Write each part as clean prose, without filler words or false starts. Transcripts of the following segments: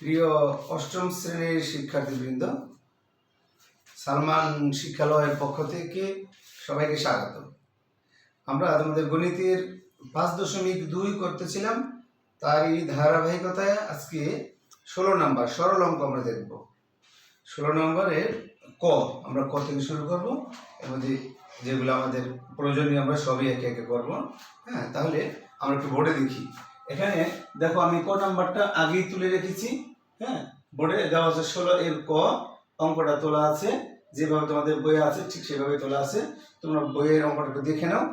প্রিয় অষ্টম শ্রেণীর শিক্ষার্থীবৃন্দ, সালমান শিক্ষালয়ের পক্ষ থেকে সবাইকে স্বাগত। আমরা আমাদের গণিতের 5.2 করতেছিলাম, তারই ধারাবাহিকতায় আজকে 16 নম্বর সরল অঙ্ক আমরা দেখব। 16 নম্বরের ক, আমরা ক থেকে শুরু করব, এর মধ্যে যেগুলো আমাদের প্রয়োজনীয় আমরা সবই একে একে করব। হ্যাঁ, তাহলে আমরা একটু বোর্ডে দেখি। এখানে দেখো, আমি ক নাম্বারটা আগেই তুলে রেখেছি। হ্যাঁ, বোর্ডে দেওয়া আছে 16 এর ক, অঙ্কটা তোলা আছে যেভাবে তোমাদের বইয়ে আছে ঠিক সেভাবে তোলা আছে। তোমরা বইয়ের অঙ্কটা একটু দেখে নাও।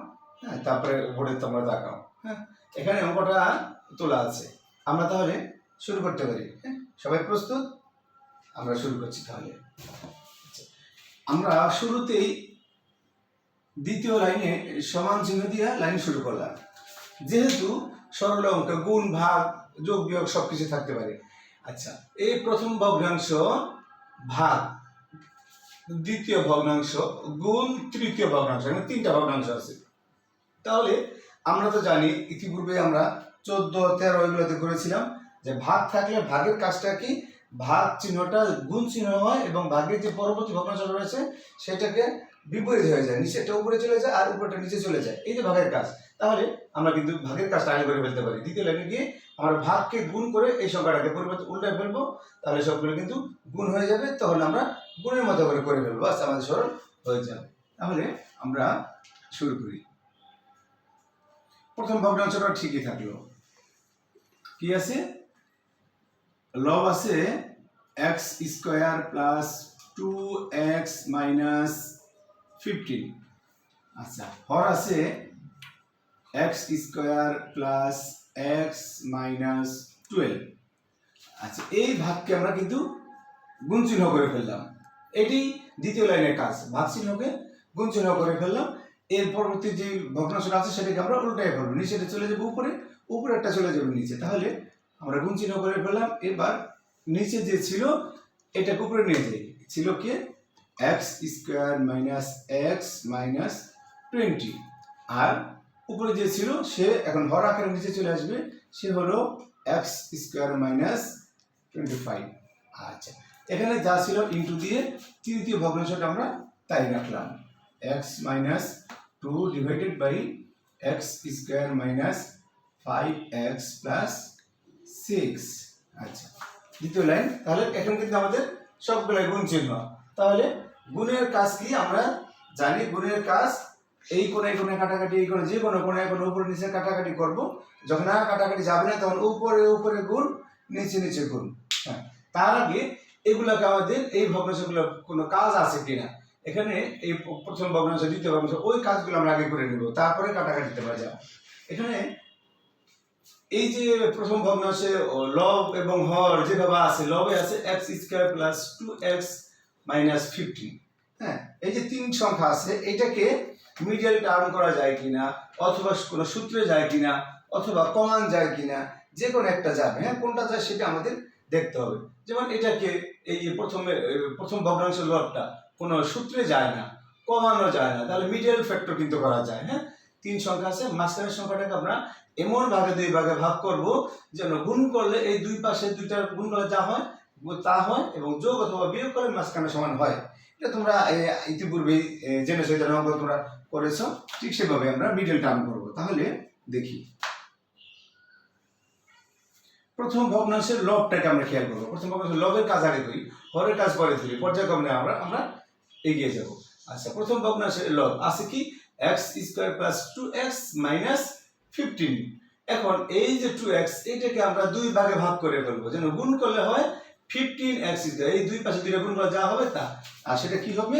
হ্যাঁ, তারপরে বোর্ডে তোমরা দেখাও। হ্যাঁ, এখানে অঙ্কটা তোলা আছে, আমরা তাহলে শুরু করতে পারি। হ্যাঁ, সবাই প্রস্তুত? আমরা শুরু করছি তাহলে। আমরা শুরুতেই দ্বিতীয় লাইনে সমান চিহ্ন দিয়ে লাইন শুরু করলাম। যেহেতু সরল অঙ্ক গুণ ভাগ যোগ বিয়োগ সবকিছু থাকতে পারে। আচ্ছা, এই প্রথম ভগ্নাংশ ভাগ দ্বিতীয় ভগ্নাংশ গুণ তৃতীয় ভগ্নাংশ, মানে তিনটা ভগ্নাংশ আছে। তাহলে আমরা তো জানি, ইতিপূর্বে আমরা 14, 13 এগুলোতে করেছিলাম যে ভাগ থাকলে ভাগের কাজটা কি, ভাগ চিহ্নটা গুণ চিহ্ন হয় এবং ভাগের যে পরবর্তী ভগ্নাংশ রয়েছে সেটাকে বিপরীত হয়ে যায়, নিচেটা উপরে চলে যায় আর উপরটা নিচে চলে যায়। এই যে ভাগের কাজ, তাহলে আমরা কিন্তু ভাগের কাজটা আগে করে ফেলতে পারি। দ্বিতীয় লাইনে গিয়ে আমরা ভাগকে গুণ করে এই সংখ্যাটাকে পরিবর্তন উল্টায় ফেলবো, তাহলে সবগুলো কিন্তু গুণ হয়ে যাবে। তখন আমরা গুণের মতো করে ফেলবো, আচ্ছা আমাদের সরল হয়ে যাবে। তাহলে আমরা শুরু করি। প্রথম ভগ্নাংশটা ঠিকই থাকলো। কি আছে? লব আছে x square plus 2x minus 15। আচ্ছা, হর আছে x square plus x minus 12। আচ্ছা, এই ভাগকে আমরা কিন্তু গুণ চিহ্ন করে ফেললাম। এটি দ্বিতীয় লাইনের কাজ, ভাগ চিহ্নকে গুণ চিহ্ন করে ফেললাম। এর পরবর্তী যে ভগ্নাংশটা আছে সেটাকে আমরা উল্টায় ফেলবো, নিচেটা চলে যাবে উপরে, উপরেরটা চলে যাবে নিচে। তাহলে আমরা গুণ চিহ্ন করে ফেললাম। এবার নিচে যে ছিল এটাকে উপরে নিয়ে যাই, ছিল কি x square minus x minus 20, আর উপরে যে ছিল সে এখন হর আকারে নিচে চলে আসবে, সে হলো x স্কয়ার মাইনাস 25। আচ্ছা, এখানে যা ছিল ইনটু দিয়ে তৃতীয় ভগ্নাংশটা আমরা তাই রাখলাম, x minus 2 divided by x square minus 5x plus 6। আচ্ছা, দ্বিতীয় লাইন। তাহলে এখন কিন্তু আমাদের সবগুলাই গুণ চিহ্ন। তাহলে গুণের কাজ কি আমরা জানি, গুণের কাজ এই কোণে কোণে কাটাকাটি, এই কোণে যে কোনো কোণে কোণে উপরে নিচে কাটাকাটি করব। যখন আর কাটাকাটি যাবে না তখন উপরে উপরে গুণ, নিচে নিচে গুণ। হ্যাঁ, তার আগে এগুলোকে আমাদের এই ভগ্নাংশগুলো কোনো কাজ আছে কিনা, এখানে এই প্রথম ভগ্নাংশ দ্বিতীয় ভগ্নাংশ ওই কাজগুলো আমরা আগে করে নেব, তারপরে কাটাকাটিতে পারা যাবে। এখানে এই যে প্রথম ভগ্নাংশে লব এবং হর যেভাবে আছে, লবে আছে x square plus 2x minus 15। হ্যাঁ, এই যে তিন সংখ্যা আছে, এটাকে মিডল টার্ম করা যায় কিনা, অথবা কোনো সূত্রে যায় কিনা, অথবা কমান যায় কিনা, যে কোনো একটা যাবে। হ্যাঁ, কোনটা যায় সেটা আমাদের দেখতে হবে। যেমন এটাকে এই যে প্রথম ভগ্নাংশ লবটা কোনো সূত্রে যায় না, কমানো যায় না, তাহলে মিডল ফ্যাক্টর কিন্তু করা যায়। হ্যাঁ, তিন সংখ্যা আছে, মাঝখানের সংখ্যাটাকে আমরা এমন ভাগে দুই ভাগে ভাগ করব যেন গুণ করলে এই দুই পাশে দুইটার গুণ করলে যা হয় তা হয়, এবং যোগ অথবা বিয়োগ করলে মাঝখানে সমান হয়। এটা তোমরা ইতিপূর্বে জেনেছো, এটা অঙ্ক তোমরা করেছো, ঠিক সেভাবে আমরা মিডল টার্ম করব। তাহলে দেখি প্রথম ভগ্নাংশের লবটাকে আমরা খেয়াল করবো। প্রথম ভগ্নাংশের লবের কাজ আগে করি, হরের কাজ পরে ধরি, পর্যায়ক্রমে আমরা এগিয়ে যাব। আচ্ছা, প্রথম ভগ্নাংশের লব আছে কি x square plus 2x minus 15। এখন এই যে 2x এটাকে আমরা দুই ভাগে ভাগ করে ফেলবো, যেন গুণ করলে হয় 15x স্কয়ার। এই দুই পাশে দুইটা গুণ করলে যা হবে তা, আর সেটা কি হবে,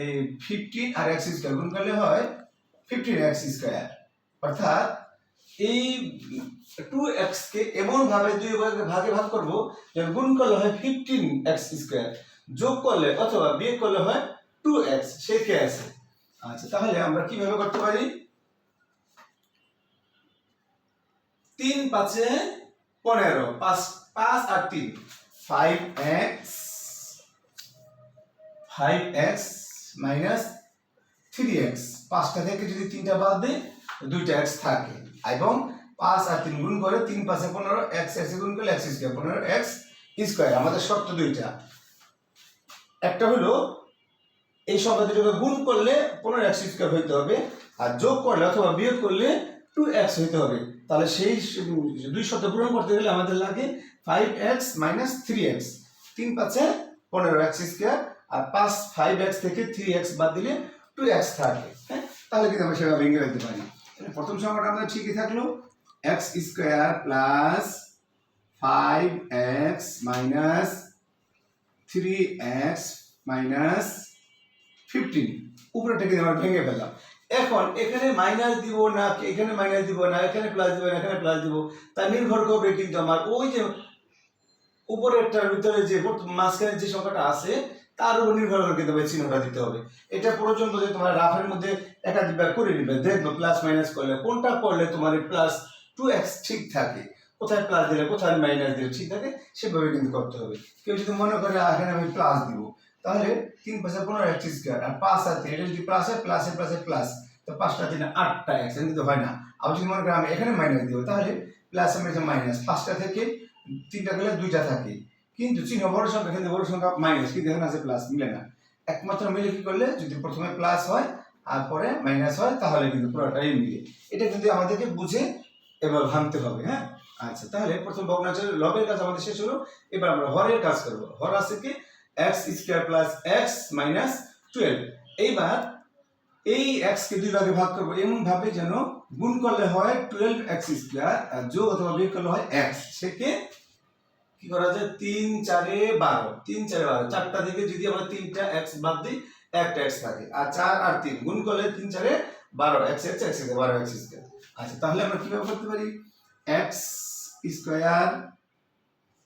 এই 15 আর x স্কয়ার গুণ করলে হয় 15x স্কয়ার। অর্থাৎ এই 2x কে এমন ভাবে দুই ভাগে ভাগ করব যেন গুণ করলে হয় 15x স্কয়ার, যোগ করলে অথবা বিয়োগ করলে হয় 2x, শেখে আছে। আচ্ছা, তাহলে আমরা কিভাবে করতে পারি, 3 5 15, 5 আর 3 5x মাইনাস 3x। 5টা থেকে যদি 3টা বাদ দেই 2টা x থাকে, এবং 5 আর 3 গুণ করে 3 5 15, x গুণ করলে x স্কয়ার 15x স্কোয়ার। আমাদের শর্ত দুইটা, একটা হলো এই সংখ্যা দুটোকে গুণ করলে 15x স্কোয়ার হইতে হবে, আর যোগ করলে অথবা বিয়োগ করলে 2x হইতে হবে। তাহলে সেই দুই শর্ত পূরণ করতে গেলে আমাদের লাগে 5x মাইনাস 3x, 3 পাঁচে 15x স্কোয়ার, আর 5x থেকে 3x বাদ দিলে 2x থাকে। হ্যাঁ, তাহলে কিন্তু আমরা সেভাবে ভেঙে ফেলতে পারি। প্রথম সংখ্যাটা আমাদের ঠিকই থাকলো, x square plus 5x minus 3x minus 15, উপরেটা কিন্তু আমরা ভেঙে ফেললাম। এখন এখানে মাইনাস দিব না, এখানে মাইনাস দিব না, এখানে প্লাস দিব না, এখানে প্লাস দিব, তা নির্ভর করবে কিন্তু আমার ওই যে উপরেরটার ভিতরে যে মাঝখানে যে সংখ্যাটা আছে তার উপর নির্ভর করে কিন্তু চিহ্নটা দিতে হবে। এটা প্রয়োজন বোধ তোমার রাফের মধ্যে একাধিকবার করে নিবে, দেখবে প্লাস মাইনাস করলে কোনটা করলে তোমার প্লাস 2x ঠিক থাকে, কোথায় প্লাস দিলে কোথায় মাইনাস দিলে ঠিক থাকে, সেভাবে কিন্তু করতে হবে। কেউ যদি মনে করে এখানে আমি প্লাস দিব, তাহলে 3 5 15x স্কোয়ার, আর 5 আর 3 এটা যদি প্লাস হয় প্লাসে প্লাসে প্লাস, তো 5টা 3 8টা x, কিন্তু হয় না। আবার যদি মনে করি আমি এখানে মাইনাস দিব, তাহলে প্লাস মাইনাস 5টা থেকে 3টা গেলে 2টা থাকে, কিন্তু চিহ্ন বড় সংখ্যা কিন্তু বড় সংখ্যা মাইনাস, কিন্তু এখানে আছে প্লাস, মিলে না। একমাত্র মিলে কি করলে যদি প্রথমে প্লাস হয় আর পরে মাইনাস হয় তাহলে কিন্তু পুরোটাই মিলে। এটা কিন্তু আমাদেরকে বুঝে এবার ভাঙতে হবে। হ্যাঁ, আচ্ছা, তাহলে প্রথম ভগ্নাংশের লবের কাজ আমাদের শেষ হলো। এবার আমরা হরের কাজ করব। হর আছে কি x square plus x minus 12। এইবার এই x কে দুই ভাগে ভাগ করব এমন ভাবে যেন গুণ করলে হয় 12x স্কয়ার আর যোগ অথবা বিয়োগ করলে হয় x। সেকে কি করা যায়, 3 4 12, 3 4 12, চারটা থেকে যদি আমরা 3টা x বাদ দিই একটা x থাকে, আর 4 আর 3 গুণ করলে 3 4 12, x x x 12x square. আচ্ছা, তাহলে আমরা কিভাবে করতে পারি, x square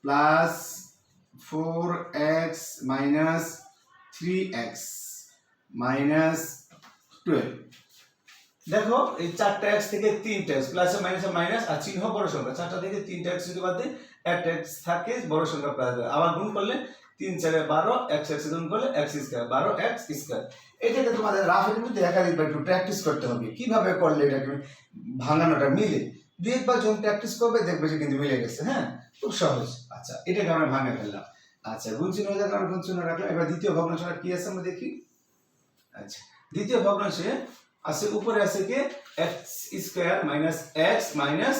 plus 4x minus 3x minus 12। দেখো এই 4টা x থেকে 3টা x প্লাসে মাইনাসে মাইনাস, আর চিহ্ন বড় সংখ্যা, 4টা থেকে 3টা x যদি বাদ দিই একটা x থাকে বড় সংখ্যা প্লাস, আবার গুণ করলে 3 4 12, x x গুণ করলে x স্কয়ার 12x স্কয়ার। এটাকে তোমাদের রাফের মধ্যে একাধিকবার একটু প্র্যাকটিস করতে হবে, কিভাবে করলে এটাকে ভাঙানোটা মিলে। দুই একবার যখন প্র্যাকটিস করবে দেখবে যে কিন্তু মিলে গেছে। হ্যাঁ, খুব সহজ। আচ্ছা, এটাকে আমরা ভাঙে ফেললাম। আচ্ছা, গুণ চিহ্ন হয়ে যাবে, আমরা গুণ চিহ্ন রাখলাম। এবার দ্বিতীয় ভগ্নাংশটা কি আছে আমরা দেখি। আচ্ছা, দ্বিতীয় ভগ্নাংশে আছে উপরে আছে কি x square minus x minus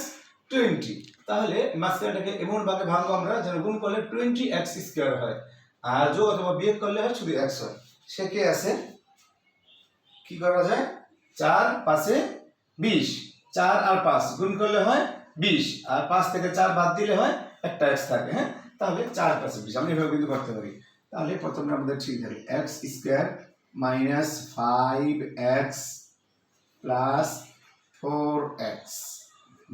20। তাহলে মাঝখানটাকে এমন ভাবে ভাঙবো আমরা যেন গুণ করলে 20x স্কয়ার হয়, আর যোগ অথবা বিয়োগ করলে হয় শুধু x হয়। সে কি আছে, কি করা যায়, 4 5 20, 4 আর 5 গুণ করলে হয় 20, আর 5 থেকে 4 বাদ দিলে হয় একটা x থাকে। হ্যাঁ, তাহলে 4 5 20 আমরা এভাবে কিন্তু করতে পারি। তাহলে প্রথমে আমাদের ঠিক থাকে x square minus 5x plus 4x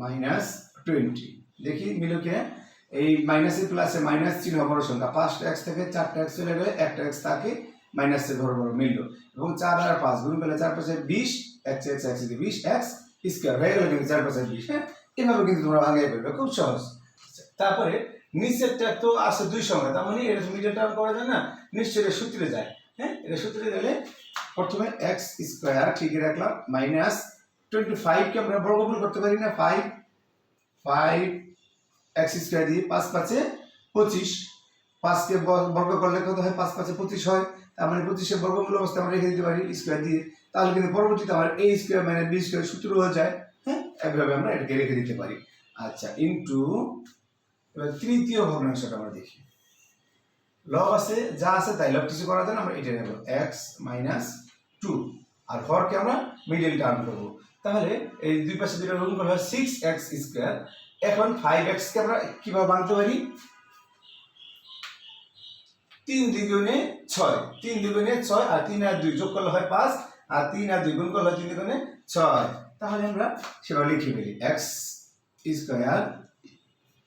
minus 20। দেখি মিলো কে, এই মাইনাসে প্লাসে মাইনাস চিহ্ন বড় সংখ্যা, 5টা x থেকে 4টা x চলে গেলে একটা x থাকে, মাইনাসে বড় বড় মিললো, এবং 4 আর 5 গুণ করলে 4 5 20, x x x 20x square হয়ে গেল, কিন্তু 4 5 20। হ্যাঁ, এভাবে কিন্তু তোমরা ভাঙিয়ে ফেলবে, খুব সহজ। তারপরে নিচেরটা তো আছে দুই সংখ্যা, তার মানে এটা মিডল টার্ম করা যায় না, নিশ্চয়ই এটা সূত্রে যায়। হ্যাঁ, এটা সূত্রে গেলে প্রথমে x স্কয়ার ঠিকই রাখলাম মাইনাস 25 কে আমরা বর্গমূল করতে পারি না, 5 x স্কয়ার দিয়ে 5 5 25, 5 কে বর্গ করলে কত হয়, 5 5 25 হয়। তার মানে 25 এর বর্গমূল অবস্থা আমরা রেখে দিতে পারি স্কয়ার দিয়ে, তাহলে কিন্তু পরবর্তীতে আমার a square minus b square সূত্র হয়ে যায়। হ্যাঁ, এইভাবে আমরা এটাকে রেখে দিতে পারি। আচ্ছা, ইনটু এবার তৃতীয় ভগ্নাংশটা আমরা দেখি। লব আছে, যা আছে তাই, লব কিছু করা যায় না, আমরা এটা নেব x মাইনাস 2, আর হরকে আমরা মিডল টার্ম করব। তাহলে এই দুই পাশে দুটো গুণ করলে হয় 6x স্কয়ার। এখন 5x কে আমরা কিভাবে ভাঙতে পারি, 3 দ্বিগুণে 6, 3 দ্বিগুণে 6, আর 3 আর 2 যোগ করলে হয় 5, আর 3 আর 2 গুণ করলে হয় 3 দ্বিগুণে 6। তাহলে আমরা সেটা লিখে ফেলি, x square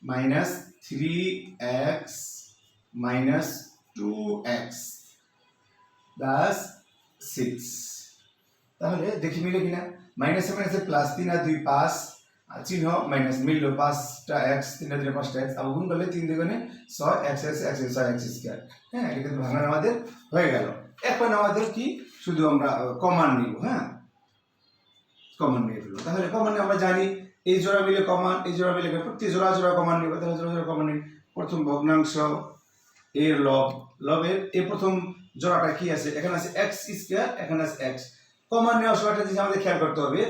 minus 3x minus 2x plus 6। তাহলে দেখি মিলে কিনা, মাইনাসে মাইনাসে প্লাস, 3 আর 2 5, আর চিহ্ন মাইনাস মিললো, 5টা x 3 আর 2 5টা x, আবার গুণ করলে 3 দ্বিগুণে 6 x x x 6x square. হ্যাঁ, এটা কিন্তু ভাঙানো আমাদের হয়ে গেল। এখন আমাদের কি শুধু আমরা কমন নিব। হ্যাঁ, কমন নিয়ে ফেলবো। তাহলে কমন আমরা জানি এই জোড়া মিলে কমন, এই জোড়া মিলে প্রত্যেক জোড়া জোড়া কমন নিব, তাহলে জোড়া জোড়া কমন নিই, প্রথম ভগ্নাংশ এর লব, লবের এই প্রথম জোড়াটা কি আছে, এখানে আছে এক্স স্কয়ার, এখানে আছে এক্স। কমন নেওয়ার সময়টা জিনিস আমাদের খেয়াল করতে হবে,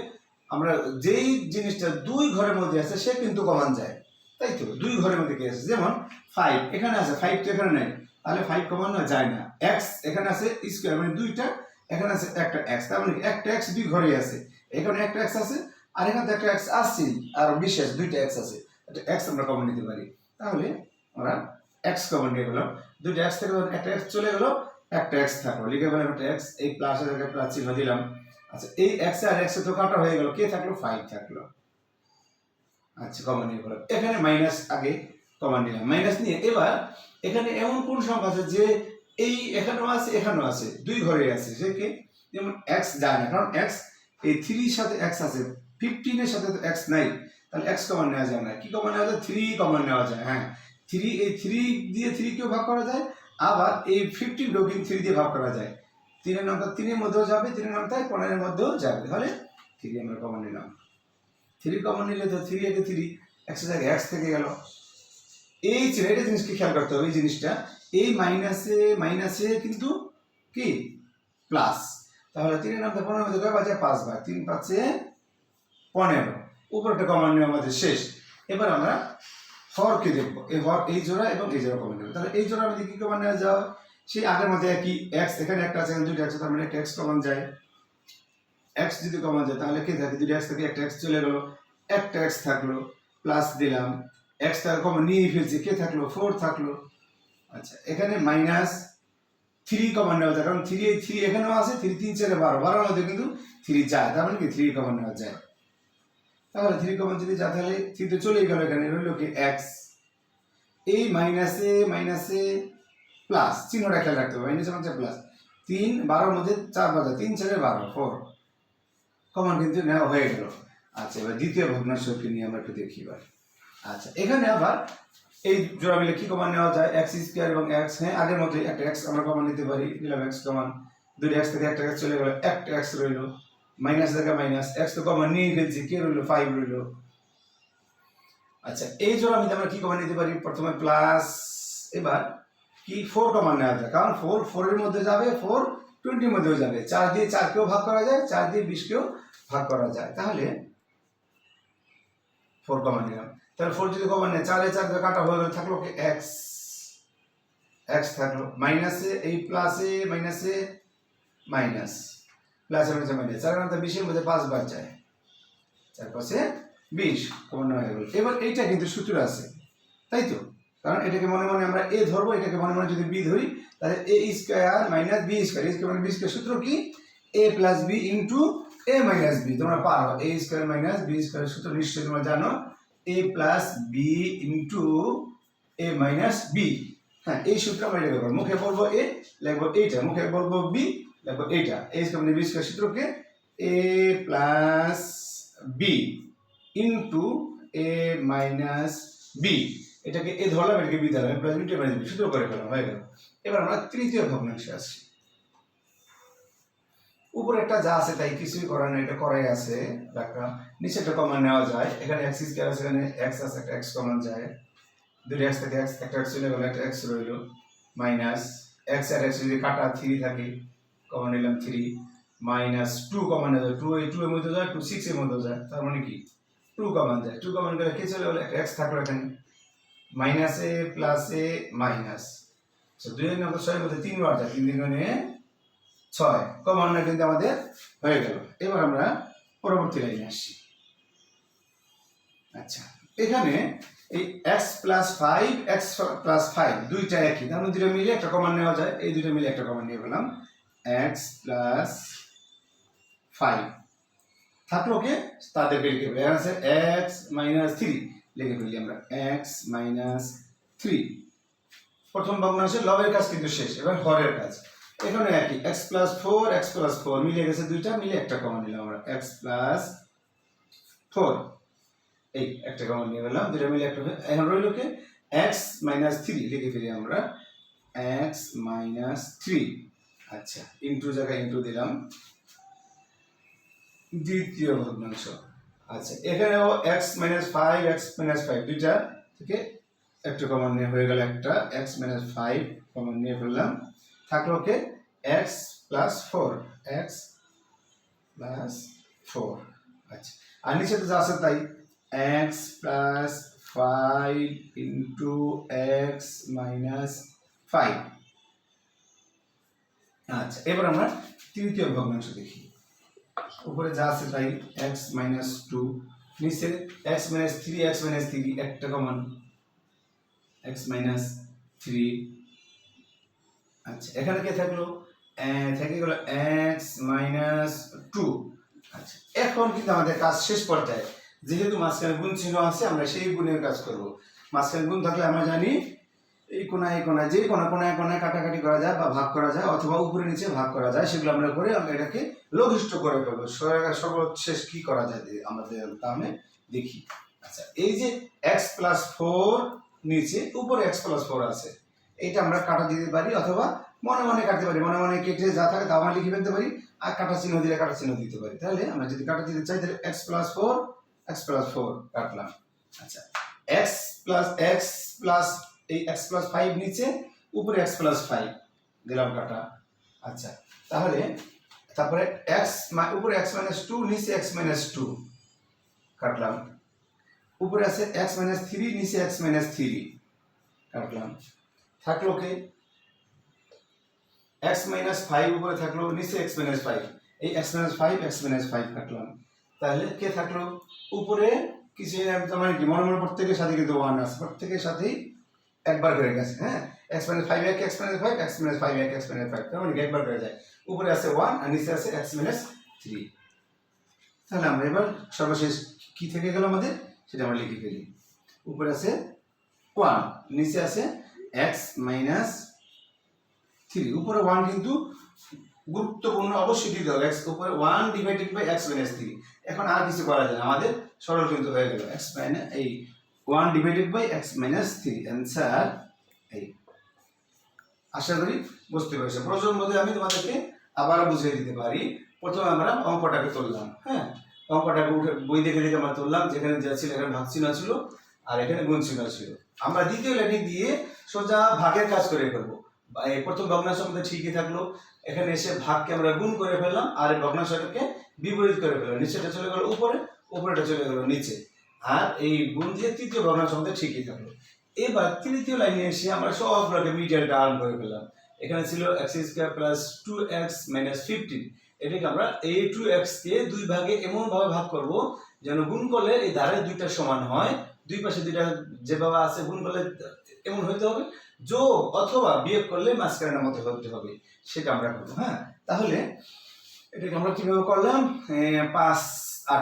আমরা যেই জিনিসটা দুই ঘরের মধ্যে আছে সে কিন্তু কমন যায়, তাই তো? দুই ঘরের মধ্যে কি আছে, যেমন 5 এখানে আছে, 5 তো এখানে নাই, তাহলে 5 কমন না যায় না। এক্স এখানে আছে স্কয়ার মানে দুইটা, এখানে আছে একটা এক্স, তার মানে একটা এক্স দুই ঘরেই আছে, এখানে একটা এক্স আছে আর এখানে একটা এক্স আছে, আর বিশেষ দুইটা এক্স আছে, একটা এক্স আমরা কমন নিতে পারি। তাহলে আমরা এক্স কমন নিয়ে গেলাম, দুইটা এক্স থেকে একটা এক্স চলে গেল, একটা এক্স থাকলো, লিখে গেলাম একটা এক্স, এই প্লাসের জায়গায় প্লাস চিহ্ন দিলাম। আচ্ছা, এই এক্স আর এক্স তো কাটা হয়ে গেল, কে থাকলো, 5 থাকলো। আচ্ছা, কমন নিয়ে গেলাম, এখানে মাইনাস আগে কমন নিলাম, মাইনাস নিয়ে এবার এখানে এমন কোন সংখ্যা আছে যে এই এখানেও আছে এখানেও আছে, দুই ঘরে আছে, সে কি, যেমন এক্স যায় না, কারণ এক্স এই 3 এর সাথে এক্স আছে, 15 এর সাথে তো এক্স নাই, তাহলে এক্স কমন নেওয়া যায় না। কি কমন নেওয়া যায়, 3 কমন নেওয়া যায়। হ্যাঁ, 3, এই 3 দিয়ে 3 কেও ভাগ করা যায়, আবার এই 15 কেও কিন্তু 3 দিয়ে ভাগ করা যায়। 3 এর নামটা 3 এর মধ্যেও যাবে, 3 এর নামটা 15 এর মধ্যেও যাবে, তাহলে 3 আমরা কমন নিলাম। 3 কমন নিলে তো 3 একে 3 এক্স জায়গায় এক্স থেকে গেল। এই এটা জিনিসকে খেয়াল করতে হবে, এই জিনিসটা এই মাইনাসে মাইনাসে কিন্তু কি প্লাস, তাহলে 3 এর নামটা 15 এর মধ্যে কয় বাজে, 5 বার, 3 5 এ 15, উপরটা কমন নিয়ে আমাদের শেষ। এবার আমরা হরকে দেখবো, এই হর এই জোড়া এবং এই জোড়া কমন নেব, তাহলে এই জোড়া আমাদের কি কমন নেওয়া যায়, সেই আগের মধ্যে একই এক্স, এখানে একটা আছে এখানে দুইটা আছে, তার মানে একটা এক্স কমন যায়। এক্স যদি কমন যায় তাহলে কি থাকে, দুইটা এক্স থেকে একটা এক্স চলে গেল, একটা এক্স থাকলো, প্লাস দিলাম, এক্স টাকে কমন নিয়ে ফেলছি, কে থাকলো, 4 থাকলো। আচ্ছা, এখানে মাইনাস 3 কমন নেওয়া যায়, কারণ 3 এখানেও আছে, 3 3 4 12, 12 এর মধ্যে কিন্তু 3 যায়, তার মানে কি 3 কমন নেওয়া যায়। তাহলে 3 কমন যদি যায় তাহলে 3 তো চলেই গেল, এখানে রইল কি এক্স, এই মাইনাসে মাইনাসে প্লাস, চিহ্নটা খেয়াল রাখতে হবে, মাইনাসে মাইনাসে প্লাস, 3 12 এর মধ্যে 4 বাজা, 3 4 12, 4 কমন কিন্তু নেওয়া হয়ে গেল। আচ্ছা, এবার দ্বিতীয় ভগ্নাংশকে নিয়ে আমরা একটু দেখি এবার। আচ্ছা, এখানে আবার এই জোড়া মিলে কি কমন নেওয়া যায়, এক্স স্কয়ার এবং এক্স, হ্যাঁ আগের মতো একটা এক্স আমরা কমন নিতে পারি, দিলাম এক্স কমন, দুইটা এক্স থেকে একটা এক্স চলে গেল, একটা এক্স রইল, মাইনাস জায়গা মাইনাস, এক্স তো কমন নিয়ে ফেলছি, কে রইল, 5 রইল। আচ্ছা, এই জোড়া মিলে আমরা কি কমন নিতে পারি, প্রথমে প্লাস, এবার কি 4 কমন নেওয়া যায়, কারণ 4 এর মধ্যে যাবে, 4 20 এর মধ্যেও যাবে, 4 দিয়ে 4 কেও ভাগ করা যায়, 4 দিয়ে 20 কেও ভাগ করা যায়, তাহলে 4 কমন নিলাম। তাহলে 4 যদি কমন নেয়, 4 এ 4 কাটা হয়ে গেল, থাকলো কি এক্স, এক্স থাকলো, মাইনাসে এই প্লাসে মাইনাসে মাইনাস, প্লাসে মাইনাসে মাইনাস, 4 এর মধ্যে 20 এর মধ্যে 5 বার যায়, 4 পাশে 20 কমন হয়ে গেল। এবার এইটা কিন্তু সূত্র আছে, তাই তো, কারণ এটাকে মনে মনে আমরা এ ধরবো, এটাকে মনে মনে যদি বি ধরি, তাহলে A square minus B square, square মানে বি স্কয়ার, সূত্র কি, A plus B into A minus B, তোমরা পারো, A square minus B square সূত্র নিশ্চয়ই তোমরা জানো, A plus B into A minus B. হ্যাঁ, এই সূত্র আমরা লিখব, মুখে বলবো এ, লিখবো এইটা, মুখে বলবো বি, লিখবো এইটা, এ স্কয়ার মানে B square সূত্রকে A plus B into A minus B, এটাকে এ ধরলাম, এটাকে বি ধরলাম, প্লাস বি মাইনাস বি, সূত্র করে ফেলাম, হয়ে গেল। এবার আমরা তৃতীয় ভগ্নাংশে আসছি। উপরে একটা যা আছে তাই, কিছুই করার নেই, এটা করাই আছে রাখলাম, নিচে একটা কমন নেওয়া যায়, এখানে এক্স স্কয়ার আছে, এখানে এক্স আছে, একটা এক্স কমন যায়, দুটো এক্স থেকে এক্স একটা এক্স চলে গেল, একটা এক্স রইল, মাইনাস এক্স আর এক্স যদি কাটা 3 থাকে, কমন নিলাম 3, মাইনাস 2 কমন যায়, 2 এই 2 এর মধ্যে যায়, 2 6 এর মধ্যে যায়, তার মানে কি 2 কমন যায়, 2 কমন গেলে কে চলে গেল, একটা এক্স থাকলো এখানে, মাইনাসে প্লাসে মাইনাস, তো 2 এর নম্বর 6 এর মধ্যে 3 বার যায়, 3 3 6 কমন না কিন্তু আমাদের হয়ে গেল। এবার আমরা পরবর্তী লাইনে আসছি। আচ্ছা, এখানে এই x প্লাস 5 x প্লাস 5 দুইটা একই, তার মধ্যে দুটো মিলে একটা কমন নেওয়া যায়, এই দুটো মিলে একটা কমন নিয়ে পেলাম, x প্লাস 5 থাকলো, কে তাদেরকে লিখে ফেলি, এখানে আছে x মাইনাস 3 লিখে ফেলি আমরা, x মাইনাস 3। প্রথম ভগ্নাংশের লবের কাজ কিন্তু শেষ, এবার হরের কাজ। এখানে একই x প্লাস 4 x প্লাস 4 মিলে গেছে, দুইটা মিলে একটা কমন নিলাম আমরা, x প্লাস 4, এই একটা কমন নিয়ে গেলাম, দুটো মিলে একটা, এখন রইল কি x মাইনাস 3 লিখে ফেলি আমরা, x মাইনাস 3। আচ্ছা, ইনটু জায়গায় ইনটু দিলাম, দ্বিতীয় ভগ্নাংশ। আচ্ছা, এখানেও x মাইনাস 5 x মাইনাস 5 দুইটা থেকে একটা কমন নিয়ে হয়ে গেল একটা x মাইনাস 5 কমন নিয়ে ফেললাম, থাকলো কে x প্লাস 4, x প্লাস 4। আচ্ছা, আর নিচে তো যা আছে তাই, x plus 5 into x minus 5। আচ্ছা, এবার আমরা তৃতীয় ভগ্নাংশ দেখি। উপরে যা আছে তাই x মাইনাস 2, নিচে x মাইনাস 3 একটা কমন x মাইনাস 3। আচ্ছা, এখানে কে থাকলো, থেকে গেল x মাইনাস 2। আচ্ছা, এখন কিন্তু আমাদের কাজ শেষ পর্যায়ে, যেহেতু মাঝখানে গুণ চিহ্ন আছে আমরা সেই গুণের কাজ করব। মাঝখানে গুণ থাকলে আমরা জানি এই কোনায় যে কোনায় কাটাকাটি করা যায় বা ভাগ করা যায়, অথবা উপরে নিচে ভাগ করা যায়, সেগুলো আমরা করে আমরা এটাকে লঘিষ্ঠ করে ফেলবো। সর্বশেষ কি করা যায় আমাদের তাহলে দেখি। আচ্ছা, এই যে x প্লাস 4 নিচে, উপরে x প্লাস 4 আছে, এটা আমরা কাটা দিতে পারি, অথবা মনে মনে কাটতে পারি, মনে মনে কেটে যা থাকে তা আমরা লিখে ফেলতে পারি, আর কাটা চিহ্ন দিলে কাটা চিহ্ন দিতে পারি। তাহলে আমরা যদি কাটা দিতে চাই তাহলে x প্লাস 4 কাটলাম। আচ্ছা, x প্লাস এই x প্লাস 5 নিচে, উপরে x প্লাস 5 দিলাম কাটা। আচ্ছা, তাহলে তারপরে উপরে x মাইনাস 2 নিচে x মাইনাস 2 কাটলাম। উপরে আছে x মাইনাস 3 নিচে x মাইনাস 3 কাটলাম। থাকলো কে x মাইনাস 5 উপরে থাকলো, নিচে x মাইনাস 5, এই x মাইনাস 5 কাটলাম। তাহলে কে থাকলো উপরে কিছু, মানে কি মনে মনে প্রত্যেকের সাথে কিন্তু 1 আছে, প্রত্যেকের সাথেই একবার করে গেছে। হ্যাঁ, x মাইনাস 5 এক x মাইনাস 5, x মাইনাস 5 এক x মাইনাস 5, তার মানে একবার করে যায়। উপরে আছে 1 আর নিচে আছে x মাইনাস 3। তাহলে আমরা এবার সর্বশেষ কি থেকে গেল আমাদের, সেটা আমরা লিখে ফেলি। উপরে আছে 1, নিচে আছে x মাইনাস 3। উপরে 1 কিন্তু গুরুত্বপূর্ণ, অবশ্যই দিতে হবে। x উপরে 1 ডিভাইডেড বাই x মাইনাস 3। এখন আর কিছু করা যায় না, আমাদের সরল কিন্তু হয়ে গেল x মাইনাস এই 1 divided by x minus 3। Answer এই। আশা করি বুঝতে পেরেছো। প্রশ্নের মধ্যে আমি তোমাদেরকে আবার বুঝিয়ে দিতে পারি। প্রথমে আমরা অঙ্কটাকে তুললাম। হ্যাঁ, অঙ্কটাকে উঠে বই দেখে আমরা তুললাম, যেখানে যা ছিল এখানে ভাগ চিহ্ন ছিল আর এখানে গুণ চিহ্ন ছিল। আমরা দ্বিতীয় লাইনে দিয়ে সোজা ভাগের কাজ করে ফেলবো। এই প্রথম ভগ্নাংশ আমাদের ঠিকই থাকলো, এখানে এসে ভাগকে আমরা গুণ করে ফেললাম, আর এই ভগ্নাংশটাকে বিপরীত করে ফেললাম। নিচেটা চলে গেল উপরে, উপরেটা চলে গেল নিচে, আর এই গুণ দিয়ে তৃতীয় ভগ্নাংশ আমাদের ঠিকই থাকলো। এবার তৃতীয় লাইনে এসে আমরা সবগুলোকে মিডিয়াল টার্ম করে ফেললাম। এখানে ছিল x square plus 2x minus 15। এটাকে আমরা এই 2x কে দুই ভাগে এমন ভাবে ভাগ করব যেন গুণ করলে এই ধারে দুইটা সমান হয়, দুই পাশে দুইটা যেভাবে আছে গুণ করলে এমন হইতে হবে, যোগ অথবা বিয়োগ করলে মাঝখানের মধ্যে হতে হবে, সেটা আমরা করব। হ্যাঁ, তাহলে এটাকে আমরা কিভাবে করলাম, 5 আর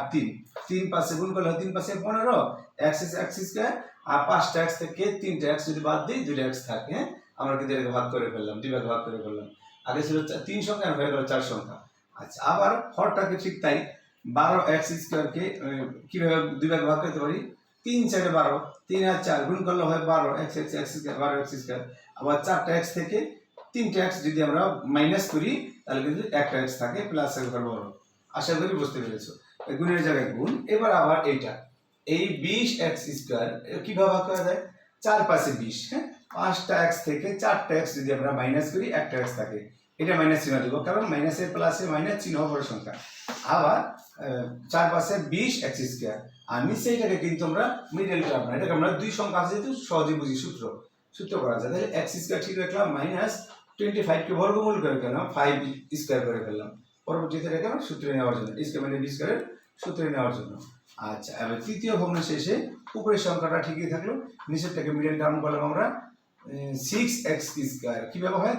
3 পাশে গুণ করলে 3 পাশে 15, x স্কয়ার, আর 5টা x থেকে 3টা x যদি বাদ দিই 2টা x থাকে, আমরা কিন্তু এটাকে ভাগ করে ফেললাম, দুই ভাগে ভাগ করে ফেললাম। আগে ছিল 3 সংখ্যা, আর হয়ে গেল 4 সংখ্যা। আচ্ছা, আবার হরটাকে ঠিক তাই, 12x স্কয়ারকে কিভাবে দুই ভাগে ভাগ করতে পারি, 3 4 12, 3 আর 4 গুণ করলে হয় 12 x স্কয়ার, 12x স্কয়ার। আবার 4টা x থেকে 3টা x যদি আমরা মাইনাস করি তাহলে কিন্তু একটা x থাকে, প্লাস একবার বড়। আশা করি বুঝতে পেরেছো, গুণের জায়গায় গুণ। এবার আবার এইটা, এই 20x স্কয়ার কিভাবে ভাগ করা যায়, 4 পাশে 20। হ্যাঁ, 5টা x থেকে 4টা x যদি আমরা মাইনাস করি একটা x থাকে, এটা মাইনাস চিহ্ন দেব, কারণ মাইনাসের প্লাসে মাইনাস চিহ্ন বড় সংখ্যা। আবার 4 পাশে 20x স্কয়ার, আর নিচে এটাকে কিন্তু আমরা মিডল টার্ম, এটাকে আমরা দুই সংখ্যা আছে যেহেতু সহজে বুঝি, সূত্র করা যায়। তাহলে x স্কয়ার ঠিক রাখলাম, মাইনাস 25 কে বর্গমূল করে ফেললাম, 5 স্কয়ার করে ফেললাম। পরবর্তীতে রেখে আমরা সূত্রে নেওয়ার জন্য, স্কয়ার মানে b স্কয়ারের সূত্রে নেওয়ার জন্য। আচ্ছা, এবার তৃতীয় ভগ্নাংশ শেষে উপরের সংখ্যাটা ঠিকই থাকলো, নিচেরটাকে মিডল টার্ম করলাম আমরা 6x স্কয়ার। কিভাবে হয়,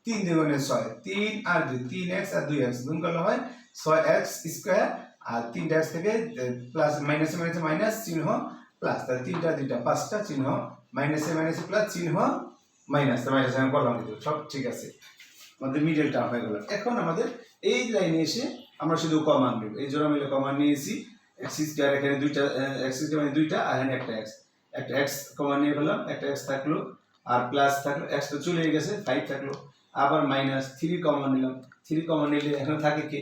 3 দুগুণে 6, 3 আর 2, 3x আর 2x গুণ করলে হয় 6x স্কয়ার, আর 3টা x থেকে প্লাস মাইনাসে মাইনাসে মাইনাস চিহ্ন প্লাস, তাহলে 3টা 2টা 5টা চিহ্ন মাইনাসে মাইনাসে প্লাস চিহ্ন মাইনাস, মাইনাস আমি করলাম কিন্তু সব ঠিক আছে, আমাদের মিডল টার্ম হয়ে গেল। এখন আমাদের এই লাইনে এসে আমরা শুধু কমান নেব, এই জোড়া মিলে কমান নিয়েছি, x স্কয়ার এখানে দুইটা, x স্কয়ার মানে দুইটা, আর এখানে একটা x কমান নিয়ে ফেললাম, একটা x থাকলো, আর প্লাস থাকলো, x তো চলে গেছে 5 থাকলো, আবার মাইনাস 3 কমন নিলাম, 3 কমন নিলে এখানে থাকে কি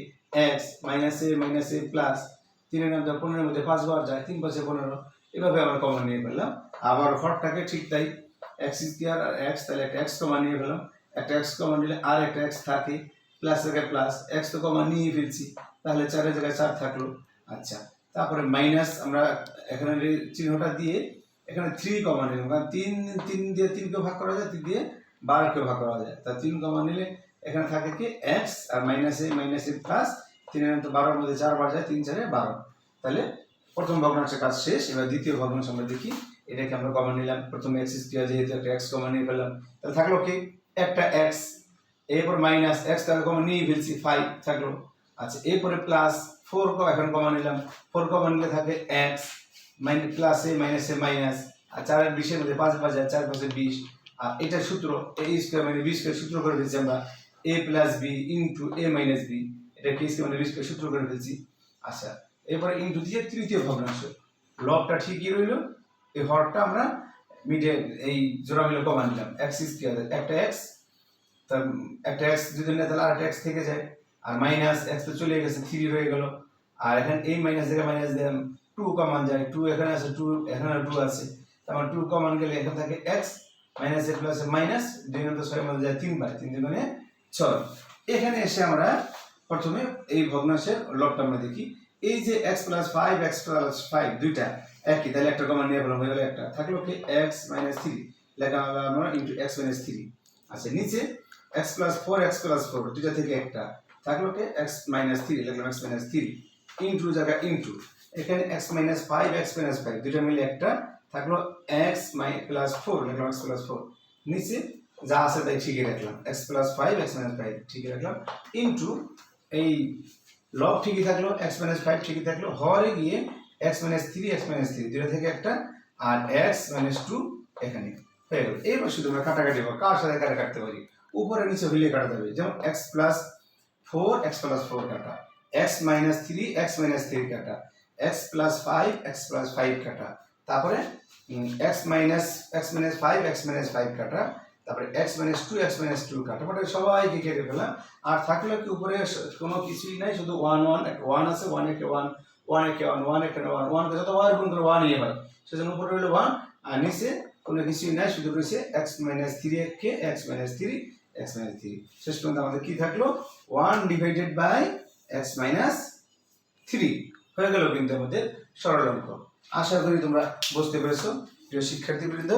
x মাইনাসে প্লাস, 3 এর মধ্যে 15 এর মধ্যে 5 বার যায়, 3 5 15, এভাবে আমরা কমন নিয়ে ফেললাম। আবার হরটাকে ঠিক তাই এক্স স্কোয়ার আর এক্স, তাহলে একটা এক্স কমন নিয়ে ফেলাম, একটা এক্স কমন নিলে আর একটা এক্স থাকে, প্লাস জায়গায় প্লাস, এক্স তো কমন নিয়ে ফেলছি, তাহলে 4 জায়গায় 4 থাকলো। আচ্ছা, তারপরে মাইনাস আমরা এখানে চিহ্নটা দিয়ে এখানে 3 কমন নিলাম, কারণ 3 দিয়ে 3কে ভাগ করা যায়, 3 দিয়ে 12কে ভাগ করা যায়, তা 3 কমন নিলে এখানে থাকে কি এক্স আর মাইনাসে প্লাস, 3 এর তো 12 এর মধ্যে 4 বার যায়, 3 4 12, তাহলে প্রথম ভগ্নাংশের কাজ শেষ। এবার দ্বিতীয় ভগ্নাংশ আমরা দেখি, এটাকে আমরা কমন নিলাম, প্রথমে এক্স স্কোয়ার যেহেতু একটা এক্স কমন নিয়ে ফেললাম, তাহলে থাকলো কি একটা এক্স, এরপর মাইনাস এক্স তাহলে কমন নিয়ে ফেলছি 5 থাকলো। আচ্ছা, এরপরে প্লাস 4 এখন কমন নিলাম, 4 কমন নিলে থাকে এক্স মাইনাস প্লাসে মাইনাসে মাইনাস, আর 4 আর 20 এর মধ্যে 5 বাজে, 4 5 20, আর এটা সূত্র a স্কয়ার মানে b স্কয়ার সূত্র করে ফেলছি আমরা, a plus b into a minus b, এটা কি স্কয়ার মানে b স্কয়ার সূত্র করে ফেলছি। আচ্ছা, এরপরে ইনটু দিয়ে তৃতীয় ভগ্নাংশ, লবটা ঠিকই রইল, এই হরটা আমরা মিডে এই জোড়া মিলে কমন নিলাম, x স্কয়ার একটা x, তার একটা x যদি না তাহলে আরেকটা x থেকে যায়, আর মাইনাস x তো চলে গেছে 3 রয়ে গেল, আর এখানে এই মাইনাস থেকে মাইনাস দিলাম, 2 কমন যায়, 2 এখানে আছে, 2 এখানে 2 আছে, তারপর 2 কমন গেলে এখানে থাকে x মাইনাস এ প্লাস মাইনাস, 2 এর মধ্যে 6 এর মধ্যে যায় 3 বার, 3 দুগুণে 6। এখানে এসে আমরা প্রথমে এই ভগ্নাংশের লবটা আমরা দেখি, এই যে x প্লাস 5 দুইটা একই, তাহলে একটা কমন নিয়ে ফেললাম, হয়ে গেল একটা, থাকলো কি x মাইনাস 3, লেখা হলো আমরা ইনটু x মাইনাস 3। আচ্ছা, নিচে x প্লাস 4 দুইটা থেকে একটা, থাকলো কি x মাইনাস 3, লিখলাম x মাইনাস 3 ইনটু জায়গা ইনটু, এখানে x মাইনাস 5 দুইটা মিলে একটা, থাকলো x প্লাস 4, লিখলাম x প্লাস 4, নিচে যা আছে তাই ঠিকই রাখলাম, x প্লাস 5 ঠিকই রাখলাম, ইনটু এই লব ঠিকই থাকলো, x মাইনাস 5 ঠিকই থাকলো, হরে গিয়ে x মাইনাস 3 দুইটা থেকে একটা, আর x মাইনাস 2 এখানে হয়ে গেল। এবার শুধু আমরা কাটাকাটি করব, কার সাথে কাটা কাটতে পারি, উপরে নিচে হইলে কাটা যাবে, যেমন x প্লাস 4 কাটা, x মাইনাস 3 কাটা, x প্লাস 5 কাটা, তারপরে x মাইনাস 5 কাটা, তারপরে x মাইনাস 2 কাটা, মানে সবাইকে কেটে ফেলাম। আর থাকলে কি উপরে কোনো কিছুই নাই, শুধু 1 1 একটা 1 আছে, 1 একে 1 1 একে 1 1 একে 1 1 কে যতবার গুণ করে 1 হয়, সেজন্য উপরে হলো 1, আর নিচে কোনো কিছুই নাই, শুধু রয়েছে x মাইনাস 3 কে x মাইনাস 3 শেষ পর্যন্ত আমাদের কি থাকলো 1 ডিভাইডেড বাই x মাইনাস 3 হয়ে গেল কিন্তু আমাদের সরল অঙ্ক। আশা করি তোমরা বুঝতে পেরেছো। প্রিয় শিক্ষার্থীবৃন্দ,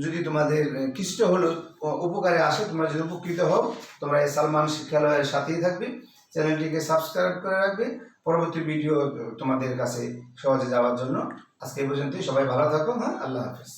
যদি তোমাদের কিছুটা হলো উপকারে আসে, তোমরা যদি উপকৃত হও, তোমরা এই সালমান শিক্ষালয়ের সাথেই থাকবে, চ্যানেলটিকে সাবস্ক্রাইব করে রাখবে পরবর্তী ভিডিও তোমাদের কাছে সহজে যাওয়ার জন্য। আজকে এই পর্যন্তই, সবাই ভালো থাকো, হ্যাঁ, আল্লাহ হাফেজ।